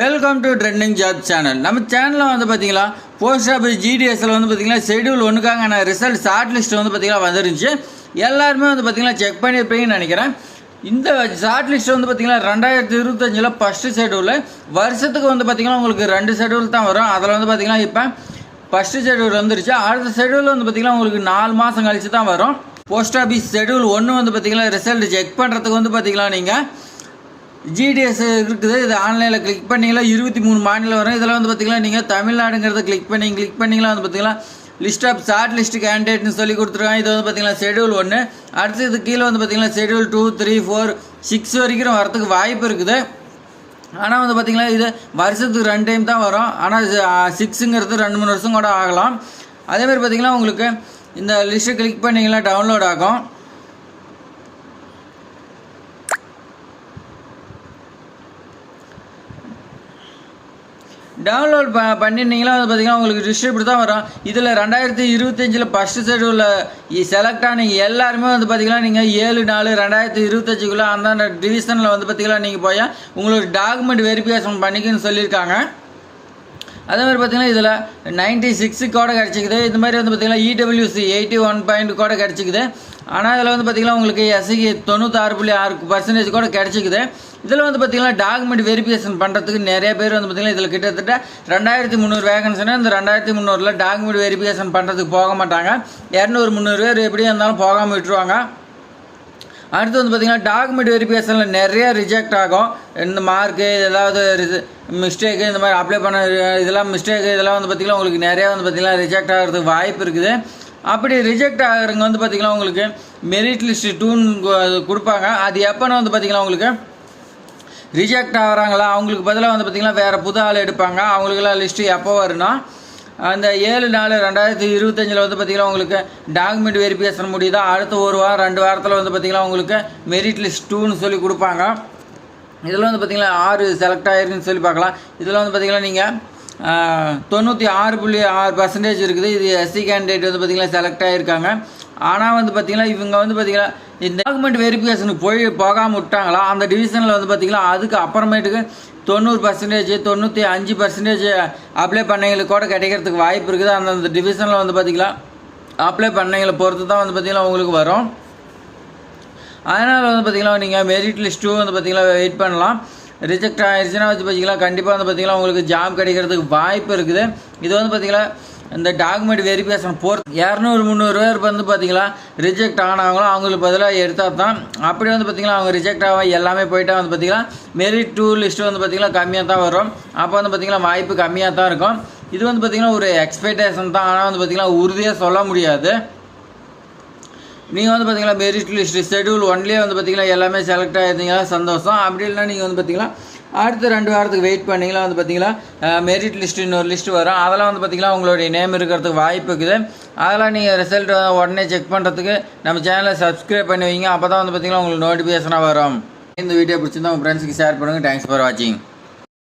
Welcome to trending job channel. நம்ம சேனலில் வந்து பார்த்தீங்களா போஸ்ட் ஆஃபீஸ் ஜிடிஎஸ்சில் வந்து பார்த்தீங்கன்னா ஷெடியூல் ஒன்றுக்காக நான் ரிசல்ட் ஷார்ட் லிஸ்ட் வந்து பார்த்தீங்கன்னா வந்துருந்துச்சு. எல்லாருமே வந்து பார்த்தீங்கன்னா செக் பண்ணியிருப்பீங்கன்னு நினைக்கிறேன். இந்த ஷார்ட் லிஸ்ட் வந்து பார்த்தீங்கன்னா 2025 ஃபஸ்ட்டு ஷெடியூல். வருஷத்துக்கு வந்து பார்த்தீங்கன்னா உங்களுக்கு 2 ஷெடியூல் தான் வரும். அதில் வந்து பார்த்தீங்கன்னா இப்போ ஃபஸ்ட்டு ஷெடியூல் வந்துருச்சு. அடுத்த ஷெடியூல் வந்து பார்த்தீங்கன்னா உங்களுக்கு 4 மாதம் கழிச்சு தான் வரும். போஸ்ட் ஆஃபீஸ் ஷெடியூல் 1 வந்து பார்த்தீங்கன்னா ரிசல்ட் செக் பண்ணுறதுக்கு வந்து பார்த்தீங்கன்னா நீங்கள் ஜிடிஎஸ் இருக்குது. இது ஆன்லைனில் கிளிக் பண்ணிங்களா 23 மாநிலம் வரும். இதில் வந்து பார்த்தீங்கன்னா நீங்கள் தமிழ்நாடுங்கிறத கிளிக் பண்ணிங்களா வந்து பார்த்தீங்கன்னா லிஸ்ட் ஆஃப் ஷார்ட் லிஸ்ட் கேண்டிடேட்னு சொல்லி கொடுத்துருக்காங்க. இது வந்து பார்த்தீங்கன்னா ஷெடியூல் 1. அடுத்து இது கீழே வந்து பார்த்தீங்கன்னா ஷெடியூல் 2, 3, 4, 6 வரைக்கும் வரத்துக்கு வாய்ப்பு இருக்குது. ஆனால் வந்து பார்த்தீங்கன்னா இது வருஷத்துக்கு 2 டைம் தான் வரும். ஆனால் 6ங்கிறது 2-3 வருஷம் கூட ஆகலாம். அதேமாதிரி பார்த்தீங்கன்னா உங்களுக்கு இந்த லிஸ்ட்டை கிளிக் பண்ணிங்கன்னா டவுன்லோட் ஆகும். டவுன்லோட் பண்ணிட்டீங்களா வந்து பார்த்தீங்கன்னா உங்களுக்கு டிஸ்ட்ரிபியூட் தான் வரும். இதில் 2025 ஃபஸ்ட்டு ஷெடியூலில் செலக்ட் ஆனீங்க எல்லாருமே வந்து பார்த்தீங்கன்னா நீங்கள் 7/4/2025 அந்தந்த டிவிஷனில் வந்து பார்த்தீங்கன்னா நீங்கள் போய் உங்களுக்கு டாக்குமெண்ட் வெரிஃபிகேஷன் பண்ணிக்கன்னு சொல்லியிருக்காங்க. அதே மாதிரி பார்த்தீங்கன்னா இதில் 96 கோட கிடச்சிக்குது. இந்த மாதிரி வந்து பார்த்தீங்கன்னா EWC 81 பாயிண்ட் கூட கிடச்சிக்குது. ஆனால் இதில் வந்து பார்த்தீங்கன்னா உங்களுக்கு எஸ்சிக்கு 96.6% கூட கிடச்சிக்குது. இதில் வந்து பார்த்தீங்கன்னா டாக்குமெண்ட் வெரிஃபிகேஷன் பண்ணுறதுக்கு நிறைய பேர் வந்து பார்த்தீங்கன்னா இதில் கிட்டத்தட்ட 2300 வேகன்சினா இந்த 2300 டாக்குமெண்ட் வெரிஃபிகேஷன் பண்ணுறதுக்கு போக மாட்டாங்க. 200-300 பேர் எப்படியும் இருந்தாலும் போகாமல் விட்டுருவாங்க. அடுத்து வந்து பார்த்திங்கன்னா டாக்குமெண்ட் வெரிஃபிகேஷனில் நிறைய ரிஜெக்ட் ஆகும். இந்த மார்க்கு ஏதாவது மிஸ்டேக்கு இந்த மாதிரி அப்ளை பண்ண இதெல்லாம் மிஸ்டேக்கு இதெல்லாம் வந்து பார்த்திங்கன்னா உங்களுக்கு நிறையா வந்து பார்த்திங்கன்னா ரிஜெக்ட் ஆகிறதுக்கு வாய்ப்பு இருக்குது. அப்படி ரிஜெக்ட் ஆகிறவங்க வந்து பார்த்திங்கன்னா உங்களுக்கு மெரிட் லிஸ்ட் 2 கொடுப்பாங்க. அது எப்போன்னு வந்து பார்த்திங்கன்னா உங்களுக்கு ரிஜெக்ட் ஆகிறாங்களா அவங்களுக்கு பதிலாக வந்து பார்த்திங்கன்னா வேறு புது ஆள் எடுப்பாங்க. அவங்களுக்கெல்லாம் லிஸ்ட்டு எப்போ வரும்னா அந்த 7/4/2025 வந்து பார்த்திங்கன்னா உங்களுக்கு டாக்குமெண்ட் வெரிஃபிகேஷன் முடியுதா அடுத்த 1 வாரம் 2 வாரத்தில் வந்து பார்த்திங்கன்னா உங்களுக்கு மெரிட் லிஸ்ட் 2ன்னு சொல்லி கொடுப்பாங்க. இதில் வந்து பார்த்திங்கன்னா 6 செலக்ட் ஆகிருக்குன்னு சொல்லி பார்க்கலாம். இதில் வந்து பார்த்திங்கன்னா நீங்கள் 96.6% இருக்குது. இது எஸ்சி கேண்டிடேட் வந்து பார்த்திங்கன்னா செலக்ட் ஆகிருக்காங்க. ஆனால் வந்து பார்த்திங்கன்னா இவங்க வந்து பார்த்திங்கன்னா இந்த டாக்குமெண்ட் வெரிஃபிகேஷனுக்கு போகாமல் விட்டாங்களா அந்த டிவிஷனில் வந்து பார்த்திங்கன்னா அதுக்கு அப்புறமேட்டுக்கு 90%, 95% அப்ளை பண்ணவங்களுக்கு கூட கிடைக்கிறதுக்கு வாய்ப்பு இருக்குது. அந்தந்த டிவிஷனில் வந்து பார்த்திங்கன்னா அப்ளை பண்ணவங்களை பொறுத்து தான் வந்து பார்த்திங்கன்னா உங்களுக்கு வரும். அதனால் வந்து பார்த்திங்கன்னா நீங்கள் மெரிட் லிஸ்ட் 2 வந்து பார்த்திங்கன்னா வெயிட் பண்ணலாம். ரிஜெக்ட் ஆகிடுச்சுன்னா வச்சு பார்த்திங்கன்னா கண்டிப்பாக வந்து பார்த்திங்கன்னா உங்களுக்கு ஜாப் கிடைக்கிறதுக்கு வாய்ப்பு இருக்குது. இது வந்து பார்த்திங்கன்னா இந்த டாக்குமெண்ட் வெரிஃபிகேஷன் 200-300 பேர் வந்து பார்த்திங்கன்னா ரிஜெக்ட் ஆனவங்களும் அவங்களுக்கு பதிலாக எடுத்தால் தான். அப்படி வந்து பார்த்திங்கன்னா அவங்க ரிஜெக்ட் ஆக எல்லாமே போயிட்டா வந்து பார்த்திங்கன்னா மெரிட் 2 லிஸ்ட்டு வந்து பார்த்திங்கன்னா கம்மியாக தான் வரும். அப்போ வந்து பார்த்திங்கன்னா வாய்ப்பு கம்மியாக தான் இருக்கும். இது வந்து பார்த்திங்கன்னா ஒரு எக்ஸ்பெக்டேஷன் தான். ஆனால் வந்து பார்த்திங்கன்னா உறுதியாக சொல்ல முடியாது. நீங்கள் வந்து பார்த்திங்கன்னா மெரிட் லிஸ்ட் ஷெடியூல் 1லேயே வந்து பார்த்திங்கன்னா எல்லாமே செலக்ட் ஆகிருந்தீங்களா சந்தோஷம். அப்படி இல்லைனா நீங்கள் வந்து பார்த்திங்கன்னா அடுத்த 2 வாரத்துக்கு வெயிட் பண்ணிங்களா வந்து பார்த்திங்கன்னா மெரிட் லிஸ்ட் இன்னொரு லிஸ்ட்டு வரும். அதெல்லாம் வந்து பார்த்திங்கன்னா உங்களுடைய நேம் இருக்கிறதுக்கு வாய்ப்பு இருக்குது. அதெல்லாம் நீங்கள் ரிசல்ட் உடனே செக் பண்ணுறதுக்கு நம்ம சேனலை சப்ஸ்கிரைப் பண்ணி வைங்க. அப்போ தான் வந்து பார்த்திங்கன்னா உங்களுக்கு நோட்டிஃபிகேஷனாக வரும். இந்த வீடியோ பிடிச்சிருந்தா உங்கள் ஃப்ரெண்ட்ஸுக்கு ஷேர் பண்ணுங்கள். தேங்க்ஸ் ஃபார் வாட்சிங்.